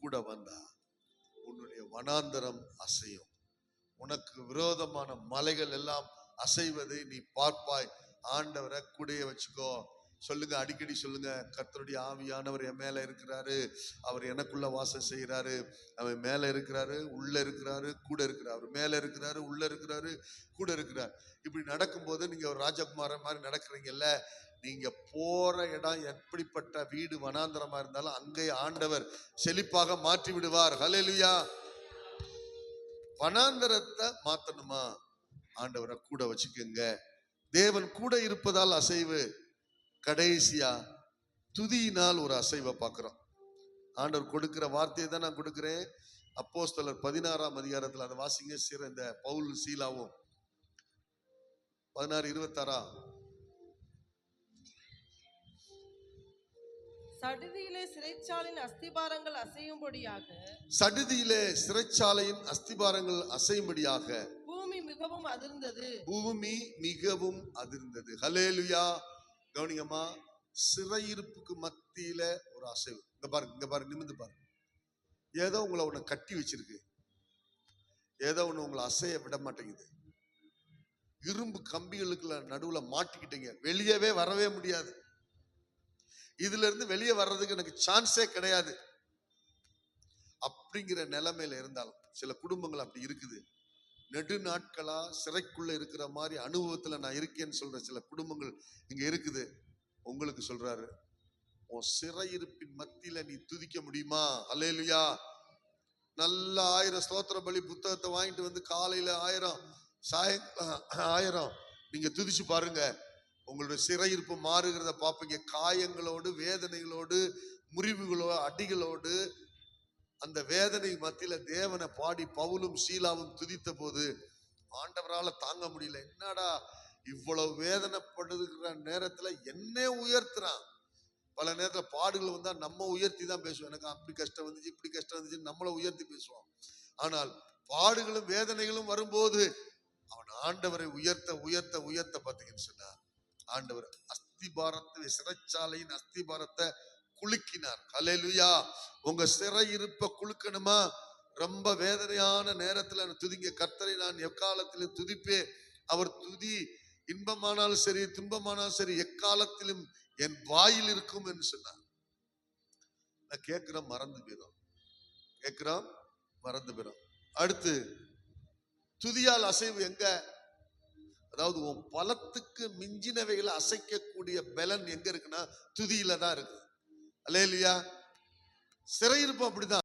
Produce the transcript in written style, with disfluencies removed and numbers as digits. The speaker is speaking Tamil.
கூட வந்தா உன்னுடைய வனாந்தரம் அசையும். உனக்கு விரோதமான மலைகள் எல்லாம் அசைவதை நீ பார்ப்பாய். ஆண்டவரை கூடைய வச்சுக்கோ. சொல்லுங்க, அடிக்கடி சொல்லுங்க, கர்த்தருடைய ஆவியானவர் என் மேல இருக்கிறாரு, அவர் எனக்குள்ள வாசம் செய்யறாரு, அவர் மேல இருக்கிறாரு, உள்ள இருக்கிறாரு, கூட இருக்கிறார். அவர் மேல இருக்கிறாரு, உள்ள இருக்கிறாரு, கூட இருக்கிறார். இப்படி நடக்கும்போது நீங்க ஒரு ராஜகுமாரன் மாதிரி நடக்கிறீங்கல்ல, நீங்க போற இடம் எப்படிப்பட்ட வீடு வனாந்தரமா இருந்தாலும் அங்கே ஆண்டவர் செழிப்பாக மாற்றி விடுவார். ஹல்லேலூயா. வனாந்தரத்தை மாத்தணுமா? ஆண்டவரை கூட வச்சுக்கோங்க. தேவன் கூட இருப்பதால் அசைவு. கடைசியா துதியினால் ஒரு அசைவை பார்க்கிறோம். ஆண்டவர் கொடுக்கிற வார்த்தையை தான் நான் கொடுக்கிறேன். அப்போஸ்தலர் 16ஆம் அதிகாரத்தில் அதை வாசிங்க. இந்த பவுல் சீலாவும் 16:26. சடுதியிலே சிறைச்சாலையின் அஸ்திபாரங்கள் அசையும்படியாக, சடுதியிலே சிறைச்சாலையின் அஸ்திபாரங்கள் அசையும்படியாக பூமி மிகவும் அதிர்ந்தது. பூமி மிகவும் அதிர்ந்தது. ஹல்லேலூயா. கவனிங்கம்மா, சிறையிருப்புக்கு மத்தியில ஒரு அசைவு. இங்க பாருங்க, இங்க பாருங்க, நிமிர்ந்து பாருங்க. ஏதோ உங்களை கட்டி வச்சிருக்கு, ஏதோ ஒண்ணு உங்களை அசைய விட மாட்டேங்குது. இரும்பு கம்பிகளுக்குள்ள நடுவுல மாட்டிக்கிட்டீங்க, வெளியவே வரவே முடியாது. இதுல இருந்து வெளியே வர்றதுக்கு எனக்கு சான்ஸே கிடையாது அப்படிங்கிற நிலைமையில இருந்தாலும் சில குடும்பங்கள் அப்படி இருக்குது. நெடு நாட்களா சிறைக்குள்ள இருக்கிற மாதிரி அனுபவத்துல நான் இருக்கேன்னு சொல்ற சில குடும்பங்கள் இங்க இருக்குது. உங்களுக்கு சொல்றாரு, உன் சிறையிருப்பின் மத்தியில நீ துதிக்க முடியுமா? அல்லேலூயா. நல்ல 1000 ஸ்தோத்திர பலி புத்தகத்தை வாங்கிட்டு வந்து காலையில 1000, சாயங்காலம் 1000 நீங்க துதிச்சு பாருங்க. உங்களுடைய சிறையிருப்பு மாறுகிறத பார்ப்பீங்க. காயங்களோடு, வேதனைகளோடு, முறிவுகளோடு, அடிகளோடு, அந்த வேதனை மத்தியில தேவனை பாடி பவுலும் சீலாவும் துதித்த போது ஆண்டவரால தாங்க முடியல. என்னடா இவ்வளவு வேதனைப்படுகிற நேரத்துல என்ன உயர்த்துறான். பல நேரத்துல பாடுகள் வந்தா நம்ம உயர்த்தி தான் பேசுவோம். எனக்கு அப்படி கஷ்டம் வந்துச்சு, இப்படி கஷ்டம் வந்துச்சு, நம்மளை உயர்த்தி பேசுவோம். ஆனால் பாடுகளும் வேதனைகளும் வரும்போது அவன் ஆண்டவரை உயர்த்த உயர்த்த உயர்த்த பார்த்தீங்கன்னு சொன்னா, ஆண்டவர் அஸ்திபாரத்தை, சிறைச்சாலையின் அஸ்திபாரத்தை குலுக்கினார். ஹல்லேலூயா. உங்க சிறையிருப்ப குலுக்கணுமா? ரொம்ப வேதனையான நேரத்துல துதிங்க. கர்த்தரை நான் எக்காலத்திலும் துதிப்பேன். அவர் துதி இன்பமானாலும் சரி, துன்பமானாலும் சரி, எக்காலத்திலும் என் வாயில் இருக்கும் என்று சொன்னார். நான் கேட்கிறோம், மறந்து போயிடும். கேட்கிறோம், மறந்து போயிடும். அடுத்து துதியால் அசைவு எங்க? அதாவது உன் பலத்துக்கு மிஞ்சினவைகளை அசைக்கக்கூடிய பலன் எங்க இருக்குன்னா துதியில தான் இருக்கு. அல்லேலூயா. சிறையிருப்பு அப்படிதான்.